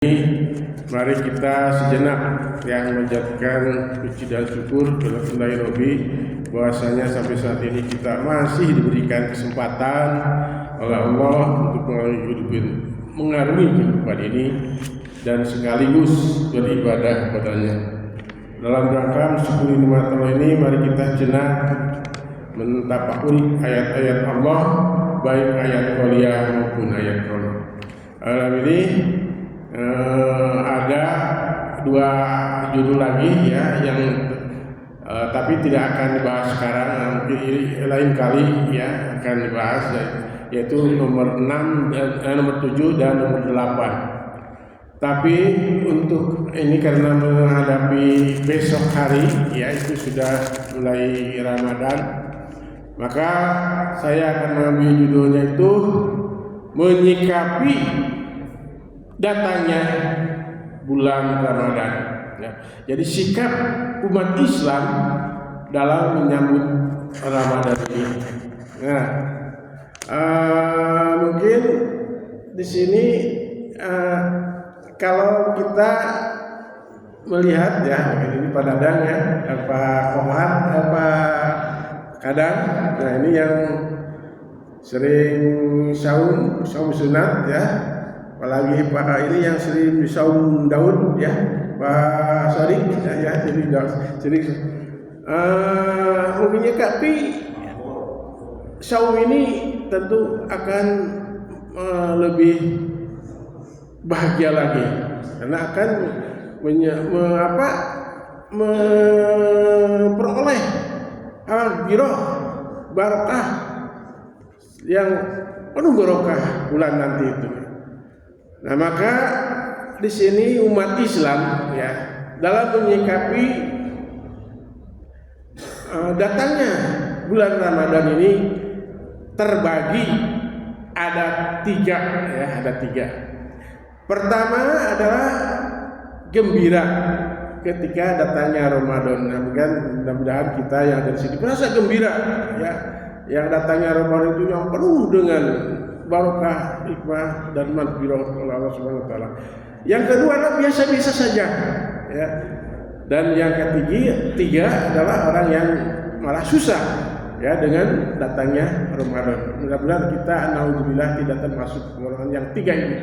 Mari kita sejenak yang menjadikan puji dan syukur kepada Rabbi bahwasanya sampai saat ini kita masih diberikan kesempatan oleh Allah untuk mengarungi kehidupan ini dan sekaligus beribadah kepadanya. Dalam rangka mensyukuri nikmat Allah ini, mari kita sejenak mentafakuri ayat-ayat Allah, baik ayat qauliyah maupun ayat qauliyah. Alam ini ada dua judul lagi ya yang tapi tidak akan dibahas sekarang, nanti lain kali ya akan dibahas, yaitu nomor 6, nomor 7 dan nomor 8. Tapi untuk ini karena menghadapi besok hari ya itu sudah mulai Ramadan, maka saya akan mengambil judulnya itu menyikapi datangnya bulan Ramadan. Ya. Jadi sikap umat Islam dalam menyambut Ramadan ini. Nah, mungkin di sini kalau kita melihat ya ini Pak Dadang ya, Pak Komar, Pak Kadang. Nah ini yang sering saum sunat ya. Apalagi Pak ini yang sering saum Daud ya, Pak Sodik ya, jadi mungkinnya tapi saum ini tentu akan lebih bahagia lagi karena akan memperoleh al-giroh barokah yang penuh barokah bulan nanti itu. Nah maka di sini umat Islam ya dalam menyikapi datangnya bulan Ramadan ini terbagi ada tiga ya, ada tiga. Pertama adalah gembira ketika datangnya Ramadan. Nah, mudah-mudahan kita yang ada di sini merasa gembira ya, yang datangnya Ramadan itu yang penuh dengan barokah, hikmah dan maghfirah oleh Allah Subhanahu wa taala. Yang kedua adalah biasa-biasa saja ya. Dan yang ketiga adalah orang yang malah susah ya dengan datangnya Ramadan. Mudah-mudahan kita naudzubillah tidak termasuk golongan yang tiga ini.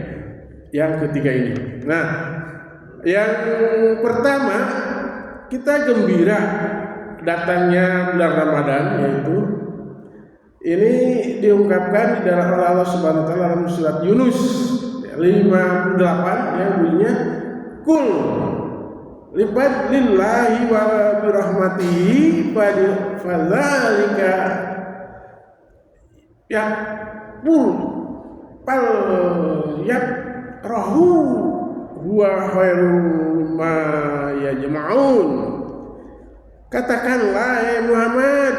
Yang ketiga ini. Nah, yang pertama kita gembira datangnya bulan Ramadan, yaitu ini diungkapkan di dalam Allah Subhanahu wa taala dalam surat Yunus 58 yang bunyinya kul lipat lillahi wa bi rahmatihi fadzalika yaqul pal yakrahu huwa khairum ma yajma'un. Katakanlah ya Muhammad,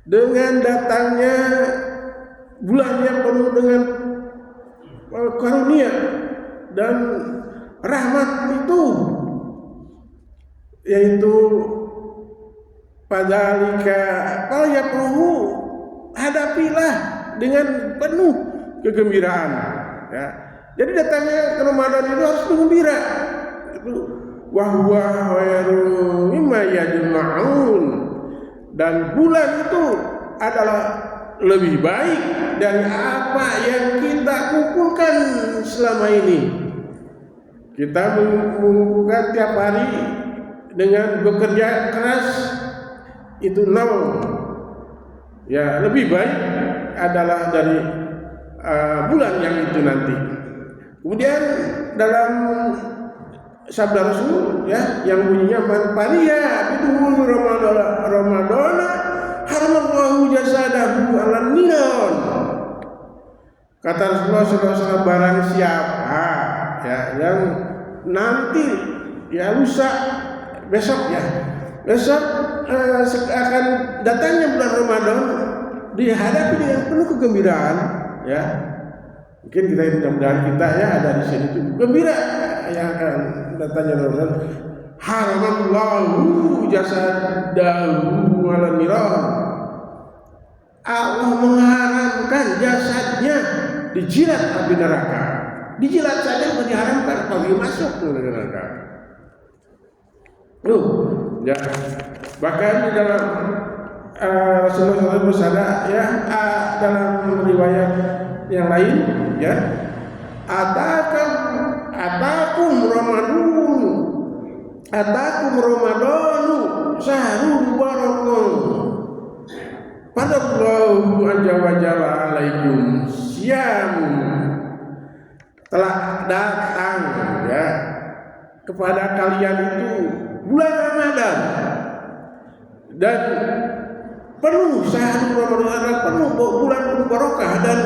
dengan datangnya bulan yang penuh dengan karunia dan rahmat itu, yaitu padalika yakrahu, hadapilah dengan penuh kegembiraan ya. Jadi datangnya ke Ramadan itu harus gembira. Itu wa huwa khairum mimma yajma'un. Dan bulan itu adalah lebih baik dari apa yang kita kumpulkan selama ini. Kita mengumpulkan tiap hari dengan bekerja keras itu ya lebih baik adalah dari bulan yang itu nanti. Kemudian dalam sabda Rasul ya yang bunyinya man pariya bidul Ramadan haramallahu jasadahu ala niron. Kata Rasulullah SAW, barang siapa ya yang nanti ya lusa besok akan datangnya bulan Ramadan dihadapi dengan penuh kegembiraan ya. Mungkin kita mudah-mudahan kita ya ada di sini itu gembira yang akan datangnya Ramadan. Haramallahu jasadahu ala niran. Allah mengharamkan jasadnya dijilat api neraka. Dijilat saja sudah diharamkan, apalagi masuk ke neraka. Ya. Bahkan di dalam Rasulullah SAW bersabda ya, dalam riwayat yang lain ya, atakum Ramadanu syahrul barakah. Padallahu azza wa jalla alaikum syam. Telah datang ya kepada kalian itu bulan Ramadan dan penuh syahrul Ramadan, penuh bulan barokah, dan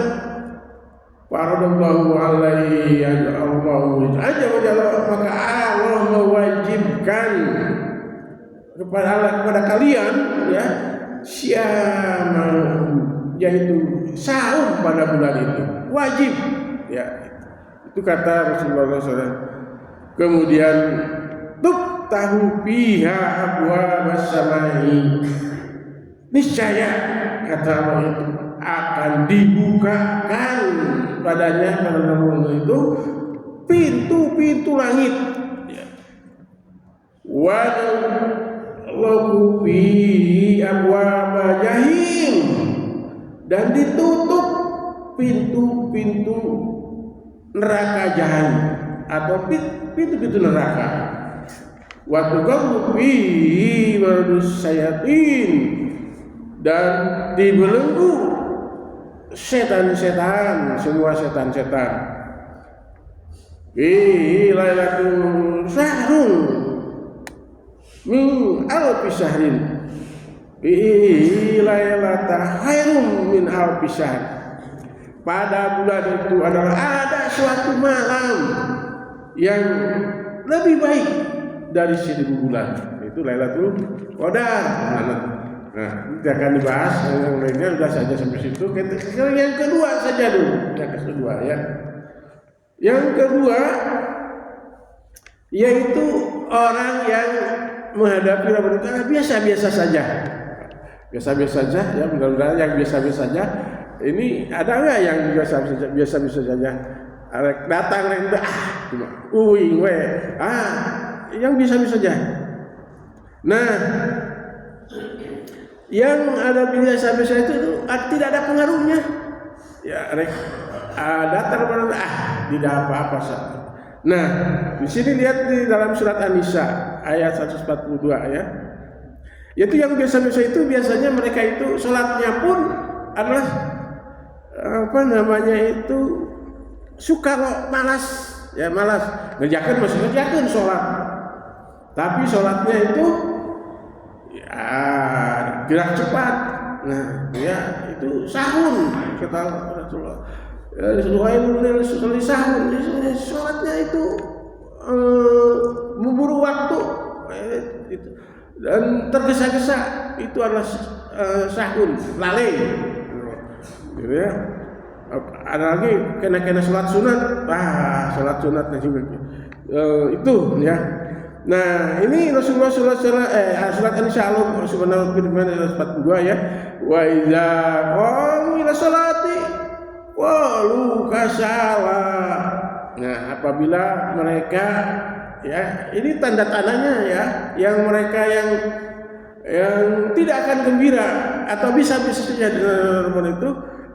faradallahu alaihi Allahu azza wa jalla, maka Allah mewajibkan kepada kalian ya syam, yaitu sahur pada bulan itu wajib ya, itu kata Rasulullah SAW. Kemudian tuftahu fiha abwabas samai, niscaya kata Allah itu akan dibukakan padanya pada bulan itu pintu-pintu langit ya. Wa lagu fi abwaba jahim, dan ditutup pintu-pintu neraka jahanam atau pintu-pintu neraka. Wa tuqamu fi maradus sayatin, dan dibelenggu setan-setan, semua setan-setan. Fi lailatul syahrun min alfi syahrin, fi lailata khairum min alfi syahr. Pada bulan itu adalah ada suatu malam yang lebih baik dari 1000 bulan, itu Lailatul Qadar. Nah, kita akan dibahas yang lainnya, sudah saja sampai situ. Yang kedua saja dulu, yang kedua ya. Yang kedua yaitu orang yang menghadapi Ramadan biasa-biasa saja. Biasa-biasa saja ya, mudah-mudahan yang biasa-biasa saja. Ini ada nggak yang biasa-biasa saja? Datang cuma uing we. Yang biasa-biasa saja. Nah, yang ada biasa-biasa itu tidak ada pengaruhnya. Ya, datang tidak apa-apa saja. Nah, di sini lihat di dalam surat An-Nisa ayat 142 ya. Yaitu yang biasa-biasa itu biasanya mereka itu sholatnya pun adalah itu suka kok, malas masih ngerjakan sholat, tapi sholatnya itu ya gerak cepat. Nah ya itu sahur, kata Rasulullah. Sahur, sholatnya itu memburu waktu itu, dan tergesa-gesa, itu adalah sahur, lalai. Gitu ya. Ada lagi kena sholat sunat, sholat sunatnya juga itu ya. Nah ini Rasulullah surat An-Nisa subhanahu firman 42 ya. Wa iza qamu ila sholati walu kasala. Nah apabila mereka ya, ini tanda-tandanya ya, yang mereka yang tidak akan gembira atau bisa-bisa saja dengan itu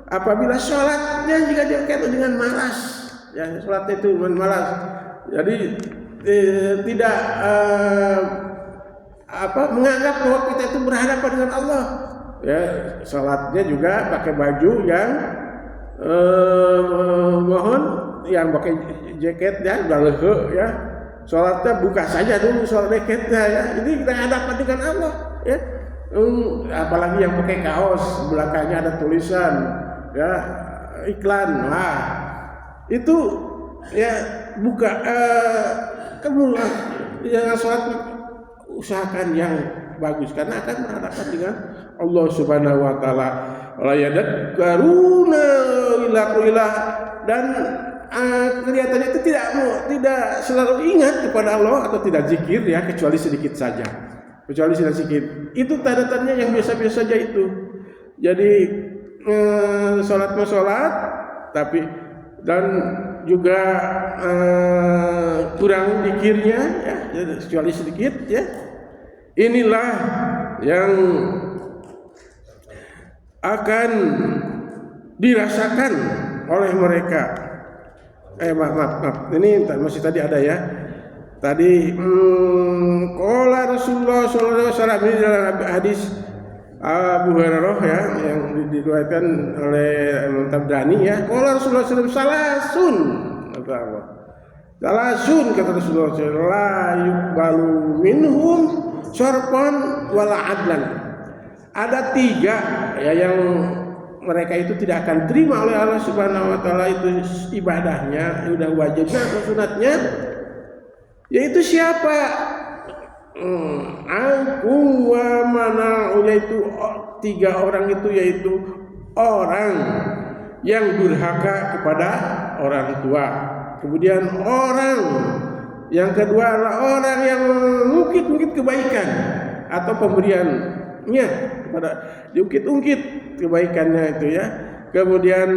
apabila sholatnya juga dikaitkan dengan malas ya, sholatnya itu dengan malas, jadi tidak menganggap bahwa kita itu berhadapan dengan Allah ya. Sholatnya juga pakai baju yang mohon yang pakai jaket ya, udah lehe ya. Sholatnya buka saja dulu sholat jaketnya ya, ini kita hadapan dengan Allah ya. Apalagi yang pakai kaos belakangnya ada tulisan ya iklan, itu ya buka kamu yang sholat usahakan yang bagus karena akan berhadapan dengan Allah Subhanahu wa taala. La yadkaruna illa, dan kelihatannya itu tidak selalu ingat kepada Allah atau tidak zikir ya, kecuali sedikit saja. Kecuali sedikit. Itu tanda-tandanya yang biasa-biasa saja itu. Jadi sholat tapi dan juga kurang zikirnya ya, kecuali sedikit ya. Inilah yang akan dirasakan oleh mereka. Maaf. Ini masih tadi ada ya. Tadi qala Rasulullah sallallahu alaihi wasallam ini dalam hadis Abu Hurairah ya yang diriwayatkan oleh Imam Tabrani ya. Qala Rasulullah sallallahu alaihi wasallam salasun kata Rasulullah la yuqbalu minhum syarfan wala adlan. Ada 3 ya yang mereka itu tidak akan terima oleh Allah Subhanahu wa taala itu ibadahnya, udah wajibnya atau sunatnya. Yaitu siapa? Aku wa mana, yaitu 3 orang itu, yaitu orang yang durhaka kepada orang tua. Kemudian orang yang kedua adalah orang yang mengungkit-ungkit kebaikan atau pemberiannya kepada diungkit-ungkit kebaikannya itu ya. Kemudian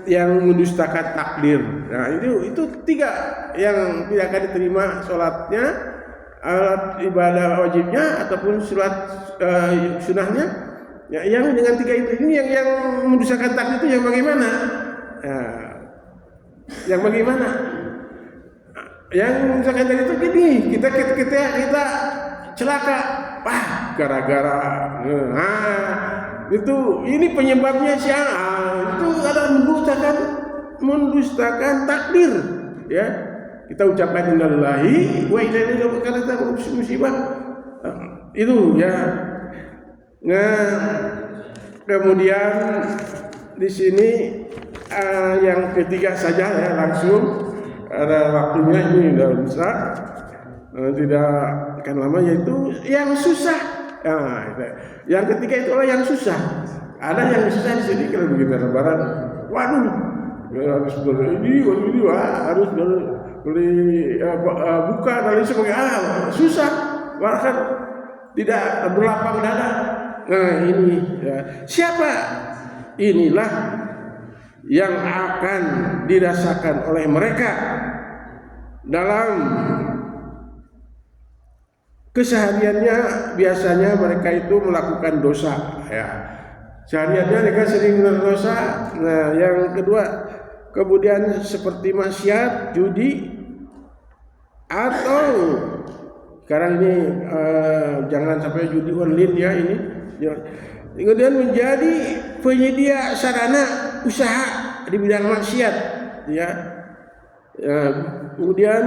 yang mendustakan takdir. Nah, itu 3 yang tidak akan diterima sholatnya, ibadah wajibnya ataupun sholat sunahnya. Ya, yang dengan 3 itu ini yang mendustakan takdir itu yang bagaimana? Nah, yang bagaimana? Yang mendustakan takdir itu gini, kita celaka, gara-gara ini penyebabnya siapa? Itu adalah mendustakan takdir ya. Kita ucapkan innalillahi wa inna ilaihi raji'un karena musibah itu ya. Nah, kemudian di sini yang ketiga saja ya, langsung ada waktunya, ini sudah besar, tidak akan lama, yaitu yang susah. Nah, yang ketiga itu adalah yang susah. Ada yang susah di sini kalau begitu lebaran, waduh, harus beli ini, harus beli buka dan lain sebagainya, susah, bahkan tidak berlapang dada. Nah ini ya. Siapa? Inilah yang akan dirasakan oleh mereka dalam kesehariannya. Biasanya mereka itu melakukan dosa ya. Sehariannya mereka sering berdosa. Nah, yang kedua, kemudian seperti maksiat, judi, atau sekarang ini jangan sampai judi online ya ini. Kemudian menjadi penyedia sarana usaha di bidang maksiat ya. Kemudian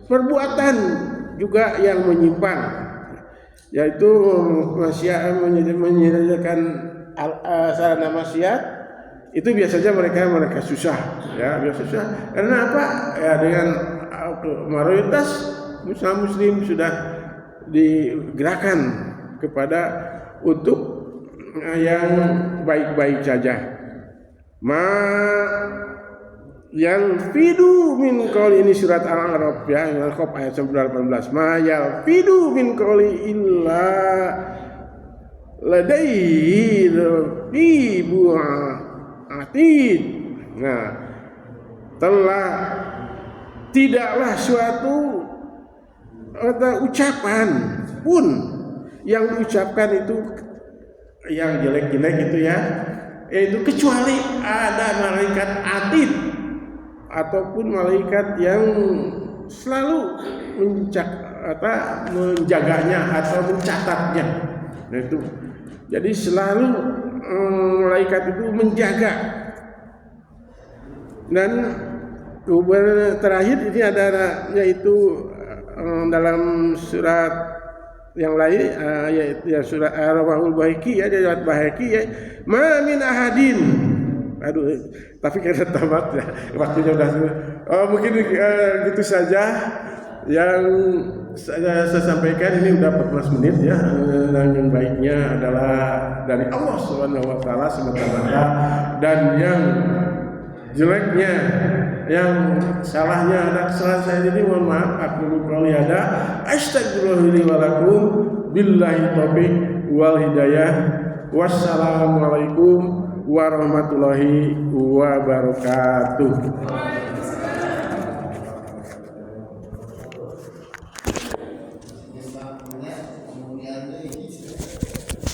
perbuatan juga yang menyimpang, yaitu maksiat, menyediakan sarana maksiat itu biasanya mereka susah ya, biasa susah. Karena apa? Ya dengan mayoritas Muslim sudah digerakkan kepada untuk yang baik-baik saja. Yang fidu min qauli, ini surat Al-A'raf ya, Al-A'raf ayat 18. Ma yalfidu min qauli illa ladaihi raqibun atid. Nah, tidaklah suatu ucapan pun yang diucapkan itu yang jelek-jelek itu ya, itu kecuali ada malaikat atid ataupun malaikat yang selalu menjaganya atau mencatatnya. Nah itu, jadi selalu malaikat itu menjaga. Dan terakhir ini ada, yaitu dalam surat yang lain, yaitu surat Ar-Rahul Bahiki ya, surat Bahiki ya, ma min ahadin. Aduh, tapi kita tamat ya, waktunya udah. Mungkin gitu saja yang saya sampaikan. Ini udah 14 menit ya. Yang baiknya adalah dari Allah Subhanahu wa taala semata-mata, dan yang jeleknya, yang salahnya ada kesalahan saya ini, mohon maaf. Aku qouli hada astagfirullahi wa lakum, billahi taufiq wal hidayah. Wassalamualaikum warahmatullahi wabarakatuh.